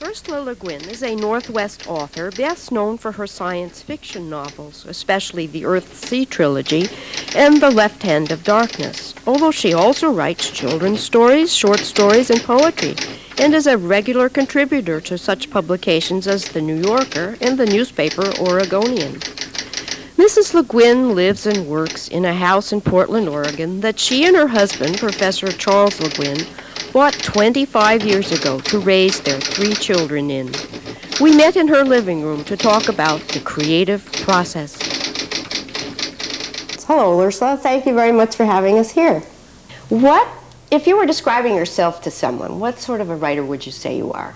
Ursula Guin is a Northwest author best known for her science fiction novels, especially the Earth-Sea trilogy and The Left Hand of Darkness, although she also writes children's stories, short stories, and poetry, and is a regular contributor to such publications as The New Yorker and the newspaper Oregonian. Mrs. Le Guin lives and works in a house in Portland, Oregon that she and her husband, Professor Charles Le Guin, bought 25 years ago to raise their 3 children in. We met in her living room to talk about the creative process. Hello, Ursula. Thank you very much for having us here. If you were describing yourself to someone, what sort of a writer would you say you are?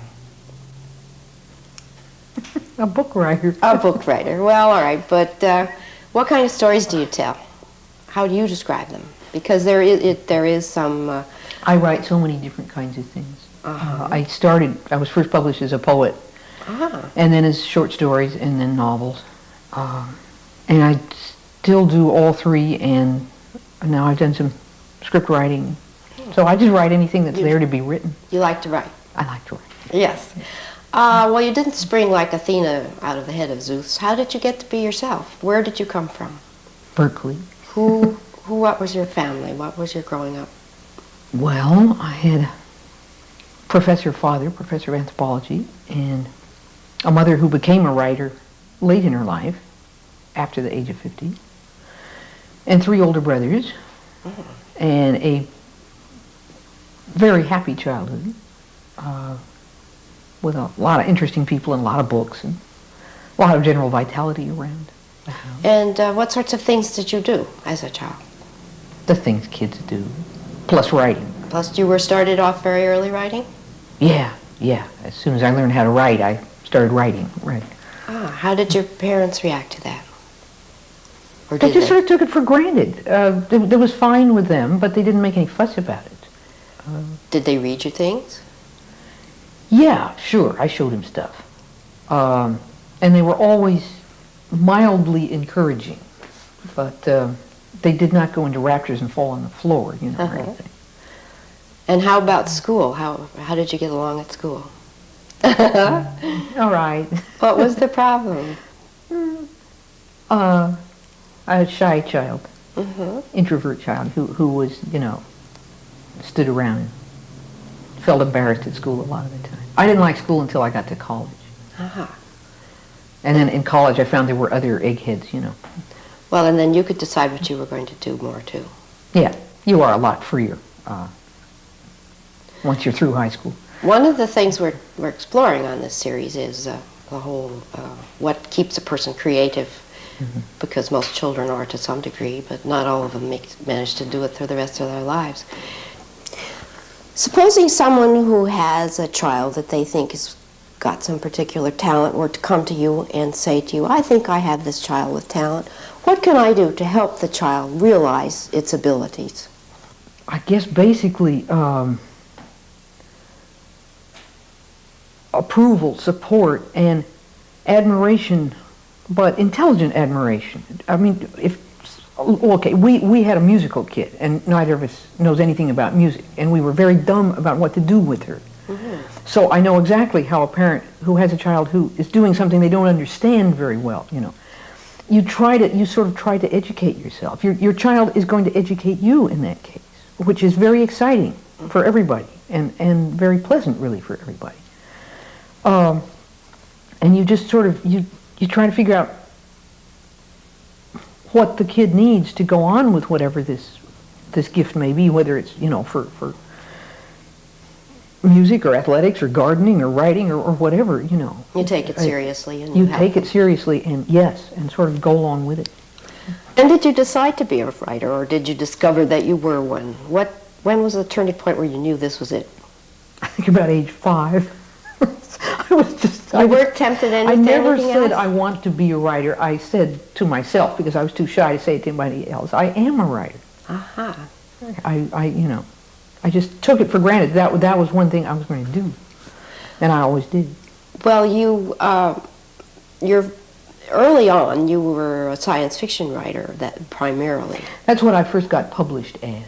A book writer. A book writer. Well, all right, but what kind of stories do you tell? How do you describe them? Because there is some... I write so many different kinds of things. I was first published as a poet, and then as short stories, and then novels. And I still do all 3, and now I've done some script writing. So I just write anything that's there to be written. You like to write? I like to write. Yes. Well, you didn't spring like Athena out of the head of Zeus. How did you get to be yourself? Where did you come from? Berkeley. What was your family? What was your growing up? Well, I had a professor of anthropology, and a mother who became a writer late in her life, after the age of 50, and 3 older brothers, and a very happy childhood, with a lot of interesting people and a lot of books and a lot of general vitality around the house. And what sorts of things did you do as a child? The things kids do, plus writing. Plus you were started off very early writing? Yeah. As soon as I learned how to write, I started writing. Right. How did your parents react to that? Or They just sort of took it for granted. It was fine with them, but they didn't make any fuss about it. Did they read you things? Yeah, sure. I showed him stuff. And they were always mildly encouraging, but they did not go into raptures and fall on the floor, or anything. And how about school? How did you get along at school? All right. What was the problem? I was a shy child, introvert child who was, stood around and felt embarrassed at school a lot of the time. I didn't like school until I got to college. And then in college I found there were other eggheads, Well, and then you could decide what you were going to do more, too. Yeah, you are a lot freer once you're through high school. One of the things we're exploring on this series is the whole what keeps a person creative, because most children are to some degree, but not all of them manage to do it through the rest of their lives. Supposing someone who has a child that they think has got some particular talent were to come to you and say to you, I think I have this child with talent. What can I do to help the child realize its abilities? I guess basically approval, support, and admiration, but intelligent admiration. I mean, we had a musical kid, and neither of us knows anything about music, and we were very dumb about what to do with her. So I know exactly how a parent who has a child who is doing something they don't understand very well, you sort of try to educate yourself. Your child is going to educate you in that case, which is very exciting for everybody, and very pleasant really for everybody. And you just sort of, you try to figure out what the kid needs to go on with whatever this gift may be, whether it's, for music or athletics or gardening or writing or whatever, You take it seriously. And you take it seriously, and yes, and sort of go along with it. And did you decide to be a writer, or did you discover that you were one? When was the turning point where you knew this was it? I think about age 5. You weren't tempted anything? I never said I want to be a writer. I said to myself, because I was too shy to say it to anybody else, I am a writer. I just took it for granted. That was one thing I was going to do, and I always did. Well, you're early on. You were a science fiction writer, primarily. That's what I first got published as.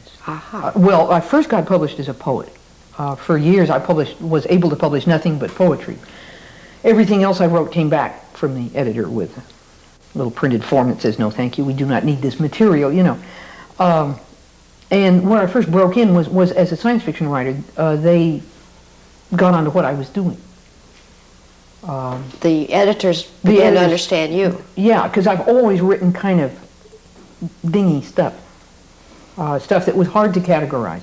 Well, I first got published as a poet, For years, I was able to publish nothing but poetry. Everything else I wrote came back from the editor with a little printed form that says, "No, thank you. We do not need this material." And when I first broke in was as a science fiction writer. They got onto what I was doing. The editors began to understand you. Yeah, because I've always written kind of dingy stuff, stuff that was hard to categorize.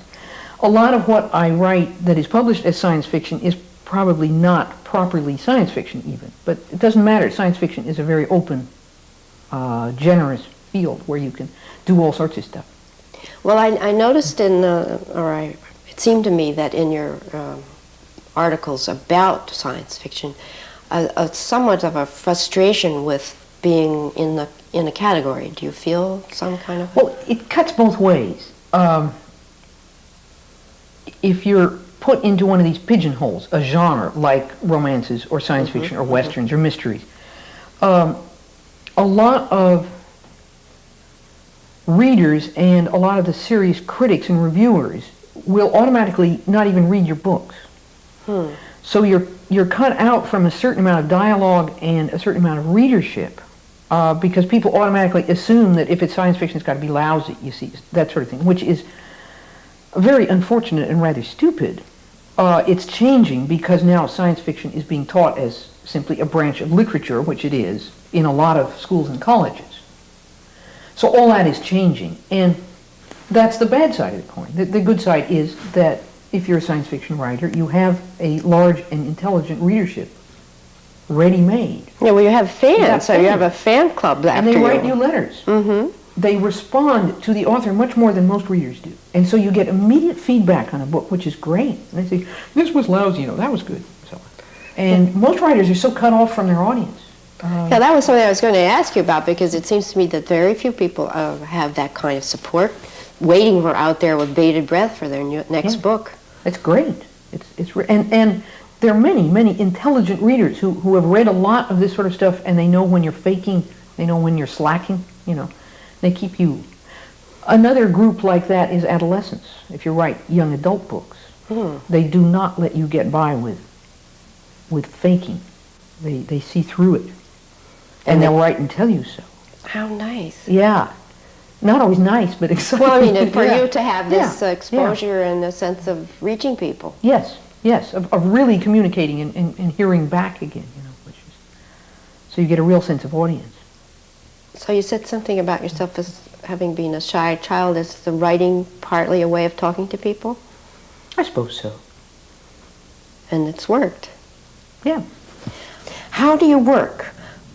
A lot of what I write that is published as science fiction is probably not properly science fiction even, but it doesn't matter. Science fiction is a very open, generous field where you can do all sorts of stuff. Well, I noticed it seemed to me that in your articles about science fiction, somewhat of a frustration with being in a category. Do you feel some kind of? Well, it cuts both ways. If you're put into one of these pigeonholes, a genre like romances or science fiction or westerns or mysteries, a lot of readers and a lot of the serious critics and reviewers will automatically not even read your books. So you're cut out from a certain amount of dialogue and a certain amount of readership because people automatically assume that if it's science fiction, it's got to be lousy, you see, that sort of thing, which is very unfortunate and rather stupid. It's changing because now science fiction is being taught as simply a branch of literature, which it is, in a lot of schools and colleges. So all that is changing, and that's the bad side of the coin. The good side is that if you're a science fiction writer, you have a large and intelligent readership ready-made. Yeah, well, you have fans, so you have a fan club after you. And they write you letters. They respond to the author much more than most readers do. And so you get immediate feedback on a book, which is great. And they say, this was lousy, that was good. So, and most writers are so cut off from their audience. Yeah, that was something I was going to ask you about, because it seems to me that very few people have that kind of support, waiting for out there with bated breath for their next book. It's great. And there are many intelligent readers who have read a lot of this sort of stuff, and they know when you're faking, they know when you're slacking, They keep you. Another group like that is adolescents. If you write young adult books, they do not let you get by with faking. They see through it. And they'll write and tell you so. How nice. Yeah. Not always nice, but exciting. Well, I mean, for you to have this exposure and a sense of reaching people. Yes, of really communicating and hearing back again, so you get a real sense of audience. So you said something about yourself as having been a shy child. Is the writing partly a way of talking to people? I suppose so. And it's worked. Yeah. How do you work?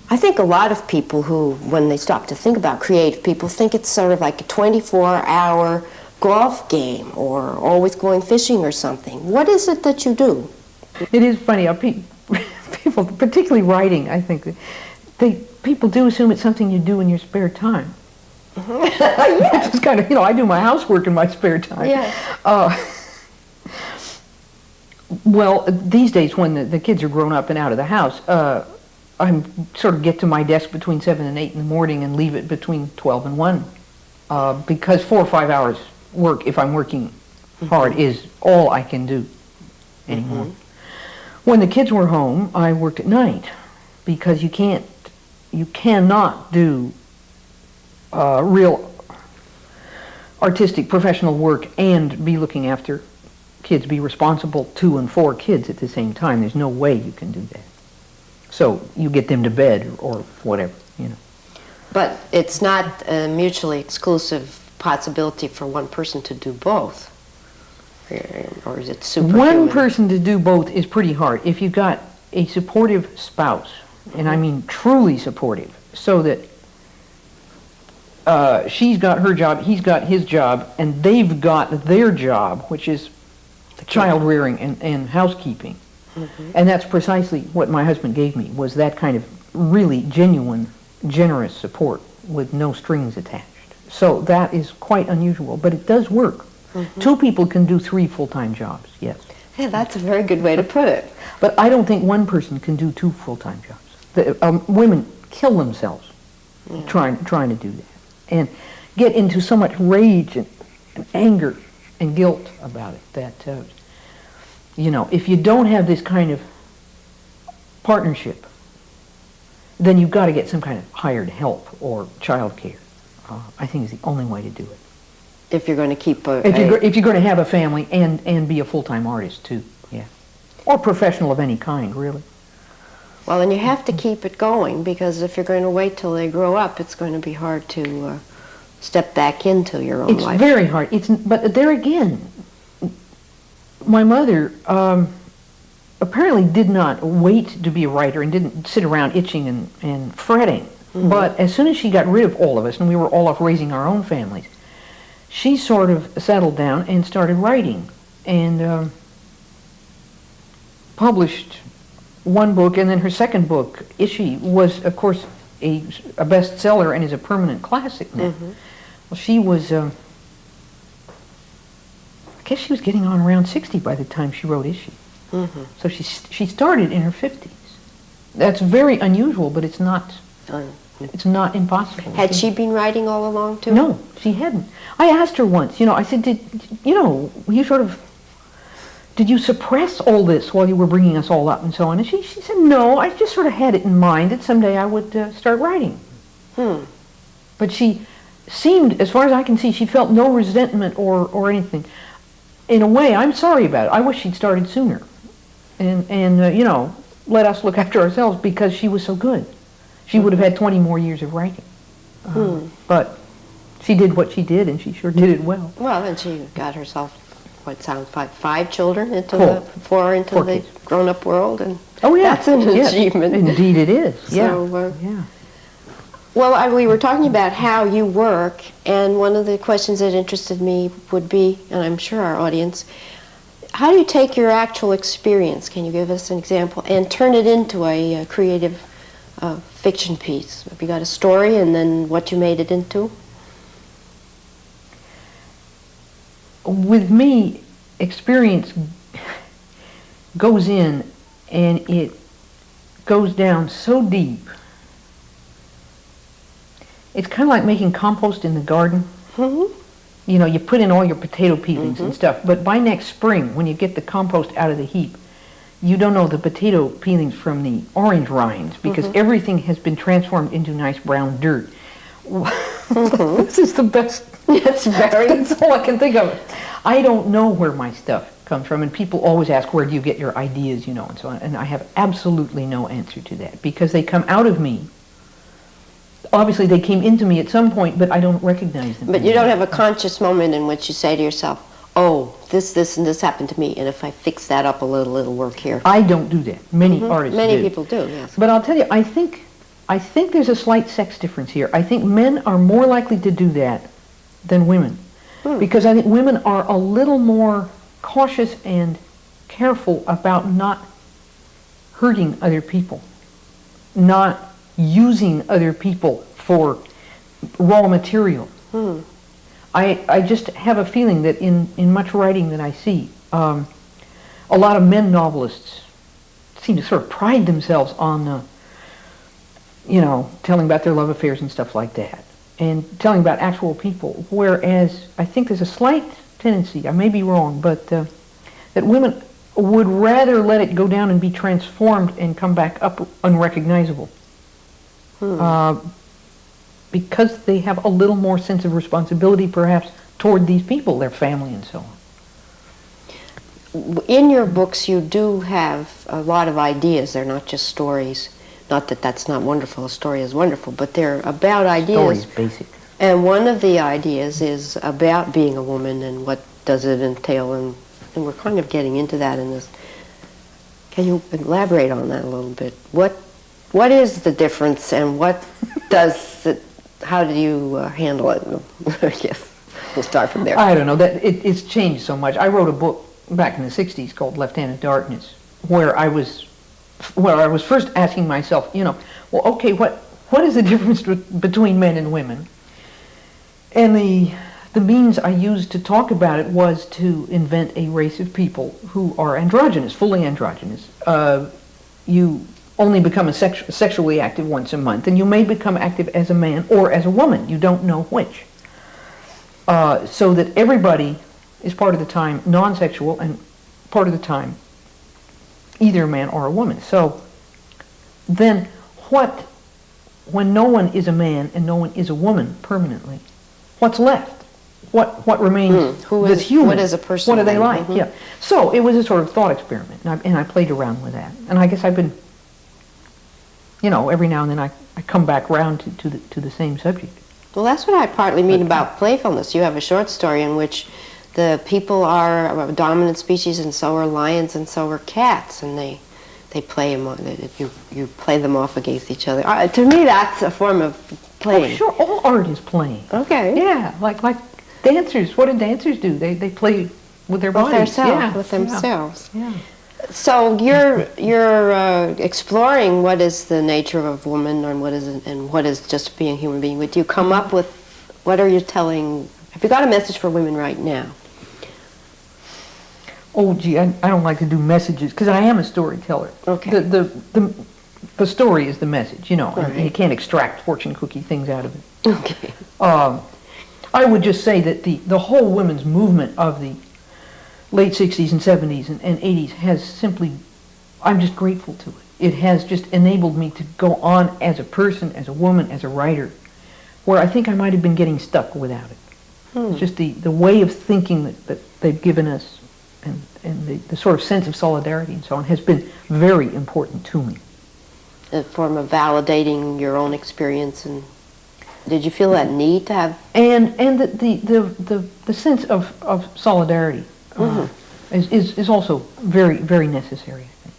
I think a lot of people who, when they stop to think about creative people, think it's sort of like a 24-hour golf game or always going fishing or something. What is it that you do? It is funny. People, particularly writing, I think, people do assume it's something you do in your spare time. Yes. Which is kind of, I do my housework in my spare time. Yes. Well, these days when the kids are grown up and out of the house, I sort of get to my desk between 7 and 8 in the morning and leave it between 12 and 1. Because 4 or 5 hours work, if I'm working hard, is all I can do anymore. When the kids were home, I worked at night because you cannot do real artistic professional work and be looking after kids, be responsible to and for kids at the same time. There's no way you can do that. So you get them to bed or whatever, But it's not a mutually exclusive possibility for one person to do both. Or is it superhuman? One person to do both is pretty hard. If you've got a supportive spouse, and I mean truly supportive, so that she's got her job, he's got his job, and they've got their job, which is child rearing and housekeeping. And that's precisely what my husband gave me, was that kind of really genuine, generous support with no strings attached. So that is quite unusual, but it does work. 2 people can do 3 full-time jobs, yes. Yeah, that's a very good way to put it. But I don't think one person can do 2 full-time jobs. Women kill themselves trying to do that, and get into so much rage and anger and guilt about it that You know, if you don't have this kind of partnership, then you've got to get some kind of hired help or child care. I think is the only way to do it. If you're going to keep if you're going to have a family and be a full-time artist too, yeah, or professional of any kind, really. Well, and you have to keep it going, because if you're going to wait till they grow up, it's going to be hard to step back into your own life. It's very hard. But there again, my mother apparently did not wait to be a writer and didn't sit around itching and fretting. Mm-hmm. But as soon as she got rid of all of us and we were all off raising our own families, she sort of settled down and started writing and published one book, and then her second book, Ishi, was, of course, a bestseller and is a permanent classic now. Mm-hmm. Well, she was, I guess she was getting on around 60 by the time she wrote Ishi. Mm-hmm. So she started in her 50s. That's very unusual, but it's not impossible. Had she been writing all along, too? No, she hadn't. I asked her once, I said, did you suppress all this while you were bringing us all up and so on? And she said, no, I just sort of had it in mind that someday I would start writing. But she seemed, as far as I can see, she felt no resentment or anything. In a way, I'm sorry about it. I wish she'd started sooner and let us look after ourselves, because she was so good. She would have had 20 more years of writing. But she did what she did, and she sure did it well. Well, and she got herself, what sounds like 5 children into the grown-up world, and that's an achievement. Indeed it is. So, well, we were talking about how you work, and one of the questions that interested me would be, and I'm sure our audience, how do you take your actual experience, can you give us an example, and turn it into a creative fiction piece? Have you got a story and then what you made it into? With me, experience goes in and it goes down so deep. It's kind of like making compost in the garden. Mm-hmm. You put in all your potato peelings and stuff, but by next spring, when you get the compost out of the heap, you don't know the potato peelings from the orange rinds, because everything has been transformed into nice brown dirt. This is the best. That's all I can think of. I don't know where my stuff comes from, and people always ask, where do you get your ideas, and so on. And I have absolutely no answer to that, because they come out of me. Obviously, they came into me at some point, but I don't recognize them. But you don't have a conscious moment in which you say to yourself, oh, this, and this happened to me, and if I fix that up a little, it'll work here. I don't do that. Many artists do. Many people do, yes. But I'll tell you, I think there's a slight sex difference here. I think men are more likely to do that than women. Because I think women are a little more cautious and careful about not hurting other people, not using other people for raw material. I just have a feeling that in much writing that I see, a lot of men novelists seem to sort of pride themselves on, telling about their love affairs and stuff like that, and telling about actual people, whereas I think there's a slight tendency, I may be wrong, but that women would rather let it go down and be transformed and come back up unrecognizable. Because they have a little more sense of responsibility, perhaps, toward these people, their family, and so on. In your books, you do have a lot of ideas. They're not just stories. Not that that's not wonderful. A story is wonderful, but they're about ideas. Story is basic. And one of the ideas is about being a woman and what does it entail, and we're kind of getting into that in this. Can you elaborate on that a little bit? What is the difference, and what does it? How do you handle it? Yes, we'll start from there. I don't know. It's changed so much. I wrote a book back in the '60s called Left-Handed Darkness, where I was first asking myself, okay, what is the difference between men and women? And the means I used to talk about it was to invent a race of people who are androgynous, fully androgynous. You only become sexually active once a month, and you may become active as a man or as a woman. You don't know which. So that everybody is part of the time non-sexual and part of the time either a man or a woman. So then when no one is a man and no one is a woman permanently, what's left? What remains that's human? What is a person? What are they like? Mm-hmm. Yeah. So it was a sort of thought experiment, and I played around with that. And I guess I've been, every now and then I come back around to the same subject. Well, that's what I partly mean about playfulness. You have a short story in which the people are a dominant species, and so are lions, and so are cats, and they play them. You play them off against each other. To me, that's a form of playing. Oh, sure, all art is playing. Okay. Yeah, like dancers. What do dancers do? They play with their bodies. With themselves. Yeah. So you're exploring what is the nature of woman and what is just being a human being. Would you come up with, what are you telling? Have you got a message for women right now? Oh, gee, I don't like to do messages because I am a storyteller. Okay. The story is the message, and Right. you can't extract fortune cookie things out of it. Okay. I would just say that the whole women's movement of the late 60s and 70s and 80s has simply, I'm just grateful to it. It has just enabled me to go on as a person, as a woman, as a writer, where I think I might have been getting stuck without it. It's just the way of thinking that they've given us and the sort of sense of solidarity and so on has been very important to me. A form of validating your own experience, and did you feel that need to have? And the sense of solidarity is also very, very necessary, I think.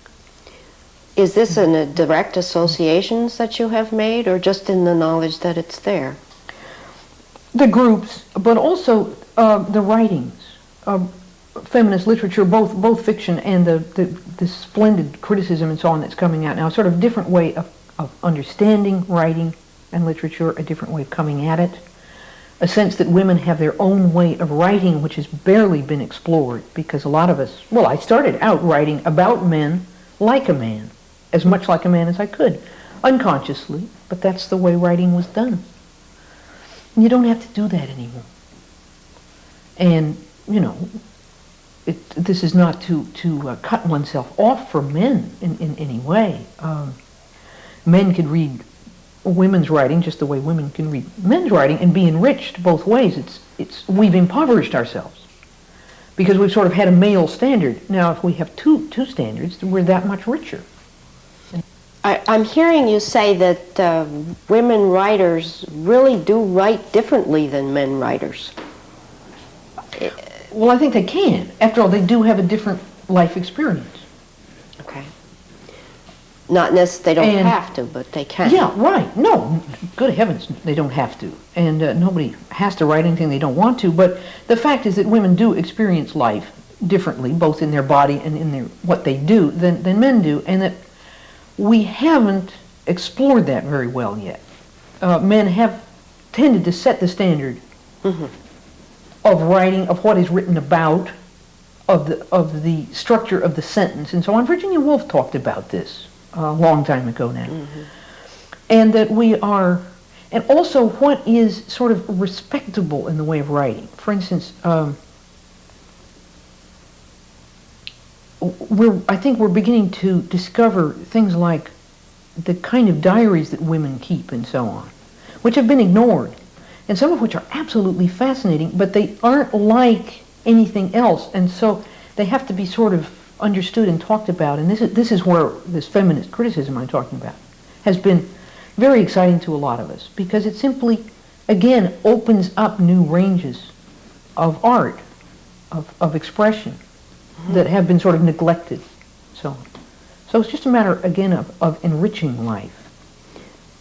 Is this in a direct associations that you have made, or just in the knowledge that it's there? The groups, but also the writings, feminist literature, both fiction and the splendid criticism and so on that's coming out now, sort of different way of understanding writing and literature, a different way of coming at it, a sense that women have their own way of writing which has barely been explored, because a lot of us, well, I started out writing about men like a man, as much like a man as I could, unconsciously, but that's the way writing was done. You don't have to do that anymore. And, this is not to cut oneself off from men in any way. Men can read women's writing just the way women can read men's writing and be enriched both ways. We've impoverished ourselves because we've sort of had a male standard. Now, if we have two standards, we're that much richer. I'm hearing you say that women writers really do write differently than men writers. Well, I think they can. After all, they do have a different life experience. Okay. Not necessarily, they don't have to, but they can. Yeah, right. No, good heavens, they don't have to. And nobody has to write anything they don't want to. But the fact is that women do experience life differently, both in their body and in what they do, than men do. And that we haven't explored that very well yet. Men have tended to set the standard of writing, of what is written about, of the structure of the sentence, and so on. Virginia Woolf talked about this a long time ago now. And that we are, and also what is sort of respectable in the way of writing. For instance, I think we're beginning to discover things like the kind of diaries that women keep and so on, which have been ignored, and some of which are absolutely fascinating, but they aren't like anything else, and so they have to be sort of understood and talked about. And this is where this feminist criticism I'm talking about has been very exciting to a lot of us, because it simply, again, opens up new ranges of art, of expression, that have been sort of neglected. So it's just a matter, again, of enriching life.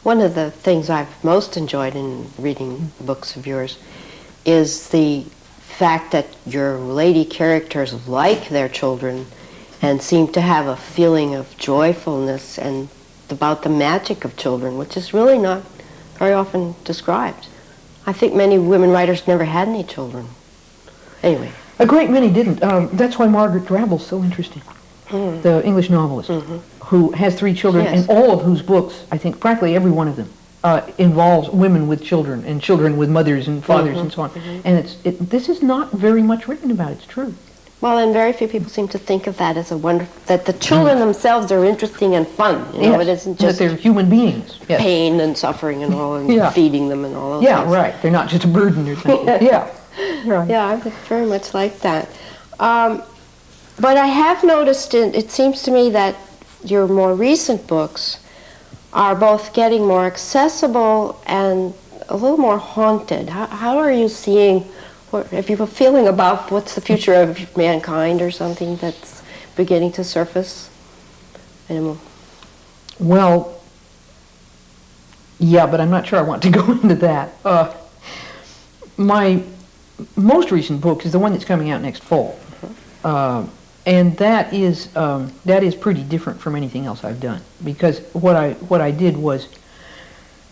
One of the things I've most enjoyed in reading books of yours is the fact that your lady characters like their children and seem to have a feeling of joyfulness and about the magic of children, which is really not very often described. I think many women writers never had any children. Anyway. A great many didn't. That's why Margaret Drabble's so interesting, the English novelist, who has 3 children, and all of whose books, I think practically every one of them, involves women with children and children with mothers and fathers and so on. And this is not very much written about. It's true. Well, and very few people seem to think of that as a wonder, that the children themselves are interesting and fun. You know, Yes, it isn't that just they're human beings. Yes. pain and suffering and all, and Yeah. feeding them and all those Yeah, things. right. They're not just a burden or something. Yeah. Right. Yeah, I very much like that. But I have noticed, it seems to me that your more recent books are both getting more accessible and a little more haunted. How are you seeing, if you have a feeling about what's the future of mankind or something that's beginning to surface? Well, yeah, but I'm not sure I want to go into that. My most recent book is the one that's coming out next fall. And that is pretty different from anything else I've done, because what I did was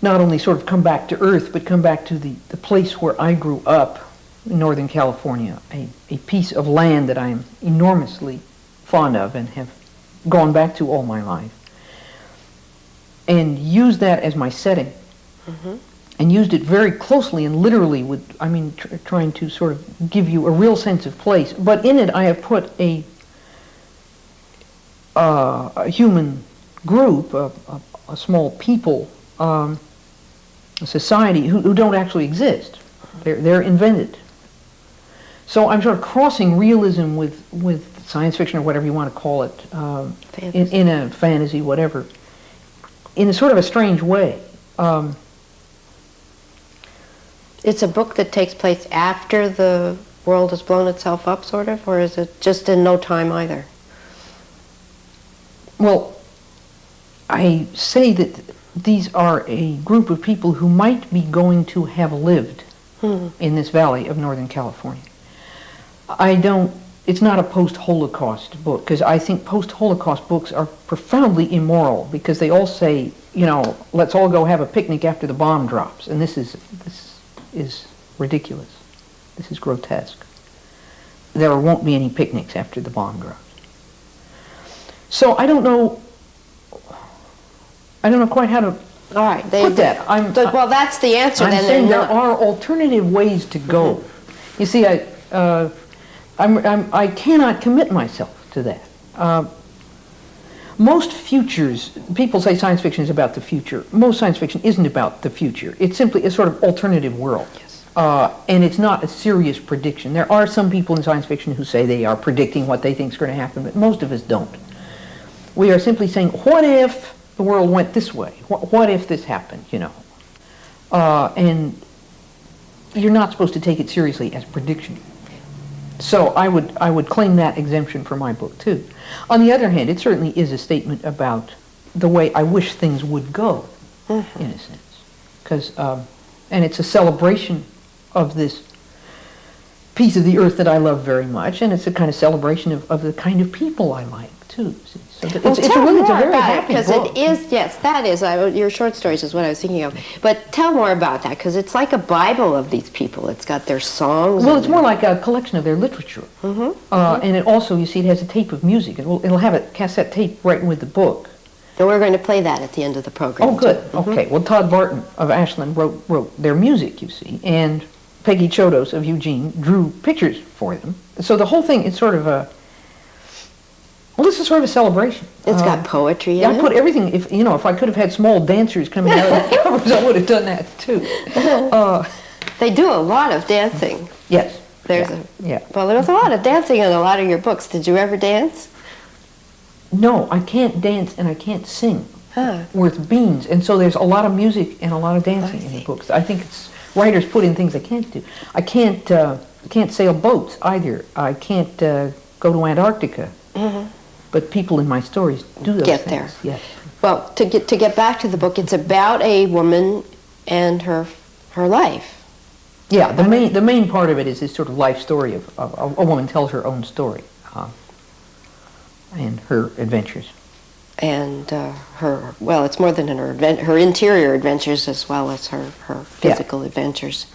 not only sort of come back to earth, but come back to the place where I grew up in Northern California, a piece of land that I am enormously fond of and have gone back to all my life, and use that as my setting, and used it very closely and literally with, trying to sort of give you a real sense of place. But in it I have put a human group, a small people, a society who don't actually exist. They're invented. So I'm sort of crossing realism with science fiction, or whatever you want to call it, in a fantasy, whatever, in a sort of a strange way. It's a book that takes place after the world has blown itself up, sort of, or is it just in no time either? Well, I say that these are a group of people who might be going to have lived in this valley of Northern California. It's not a post-Holocaust book, because I think post-Holocaust books are profoundly immoral, because they all say, let's all go have a picnic after the bomb drops, and this is ridiculous. This is grotesque. There won't be any picnics after the bomb drops. So I don't know quite how to put that. Well, that's the answer. I'm then saying there are alternative ways to go. You see, I cannot commit myself to that. Most futures, people say science fiction is about the future. Most science fiction isn't about the future. It's simply a sort of alternative world. Yes. And it's not a serious prediction. There are some people in science fiction who say they are predicting what they think is going to happen, but most of us don't. We are simply saying, what if the world went this way? What if this happened, And you're not supposed to take it seriously as prediction. So I would claim that exemption for my book, too. On the other hand, it certainly is a statement about the way I wish things would go, in a sense. And it's a celebration of this piece of the earth that I love very much, and it's a kind of celebration of the kind of people I like, too. So it's a very happy book. Because it is, yes, that is, your short stories is what I was thinking of. But tell more about that, because it's like a Bible of these people. It's got their songs. Well, it's more like a collection of their literature. And it also, you see, it has a tape of music. It'll have a cassette tape right with the book. And we're going to play that at the end of the program. Oh, good. Okay. Well, Todd Barton of Ashland wrote their music, you see, and Peggy Chodos of Eugene drew pictures for them. So the whole thing is sort of this is sort of a celebration. It's got poetry in it. I put everything, if I could have had small dancers coming out of the covers, I would have done that, too. They do a lot of dancing. Yes. Well, there was a lot of dancing in a lot of your books. Did you ever dance? No, I can't dance and I can't sing worth beans. And so there's a lot of music and a lot of dancing in the books. I think writers put in things they can't do. I can't sail boats either. I can't go to Antarctica. But people in my stories do those things. There. Yes. Well, to get back to the book, it's about a woman and her life. Yeah, the main part of it is this sort of life story of a woman tells her own story and her adventures. And it's more than her interior adventures as well as her physical adventures.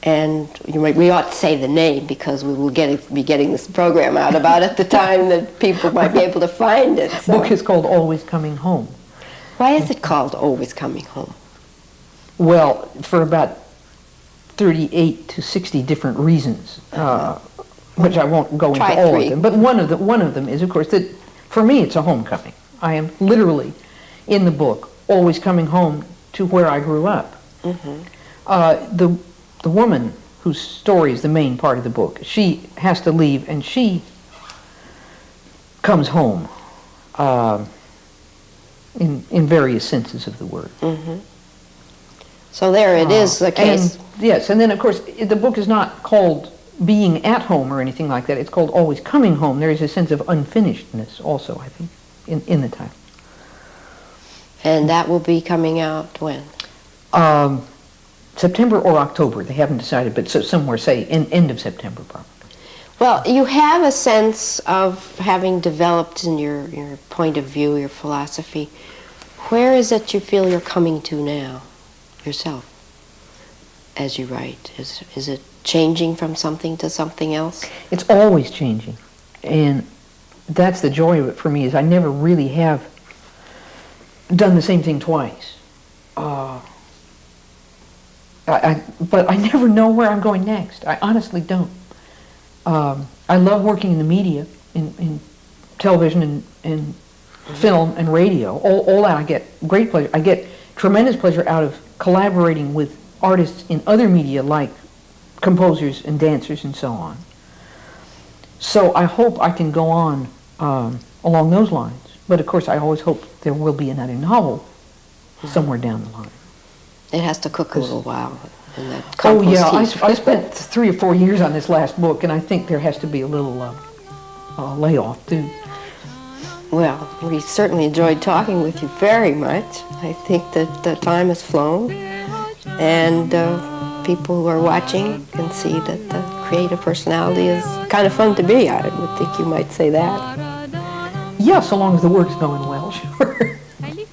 And we ought to say the name, because we will be getting this program out about at the time that people might be able to find it. The book is called Always Coming Home. Why is it called Always Coming Home? Well, for about 38 to 60 different reasons. which I won't go into Try all three. of them. But one of them is, of course, that for me it's a homecoming. I am literally in the book always coming home to where I grew up. The woman whose story is the main part of the book, she has to leave, and she comes home in various senses of the word. So there it is, the case. And, yes, and then of course the book is not called being at home or anything like that. It's called always coming home. There is a sense of unfinishedness also, I think, in the title. And that will be coming out when? September or October. They haven't decided, but so somewhere, say, end of September probably. Well, you have a sense of having developed in your point of view, your philosophy. Where is it you feel you're coming to now, yourself, as you write? Is it changing from something to something else? It's always changing, and that's the joy of it for me, is I never really have done the same thing twice. But I never know where I'm going next. I honestly don't. I love working in the media, in television and film and radio. All that I get great pleasure. I get tremendous pleasure out of collaborating with artists in other media like composers and dancers and so on. So I hope I can go on along those lines. But of course I always hope there will be another novel somewhere down the line. It has to cook a little while in that Oh compost yeah, heap. I spent 3 or 4 years on this last book, and I think there has to be a little layoff too. Well, we certainly enjoyed talking with you very much. I think that the time has flown, and people who are watching can see that the creative personality is kind of fun to be. I would think you might say that. Yeah, so long as the work's going well, sure.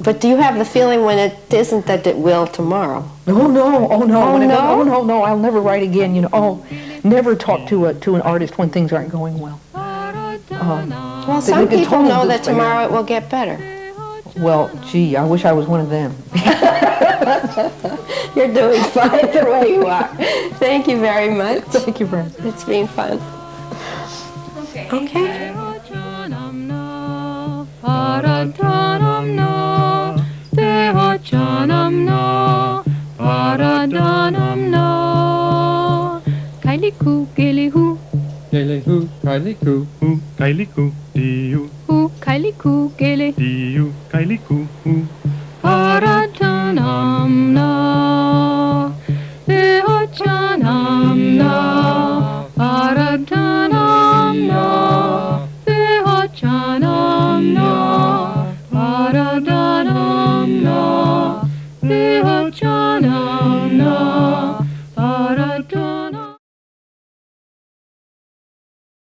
But do you have the feeling when it isn't that it will tomorrow? Oh no, oh no, Oh, when it no? goes- oh no, no, I'll never write again. You know, never talk to an artist when things aren't going well. Well, They some get people told know that that they- tomorrow it will get better. Well, gee, I wish I was one of them. You're doing fine the way you are. Thank you very much. Thank you, friend. It's been fun. Okay. Kailiku, gilihu, Gelehu, kailiku, kailiku, diu, kailiku, gili. diu, kailiku,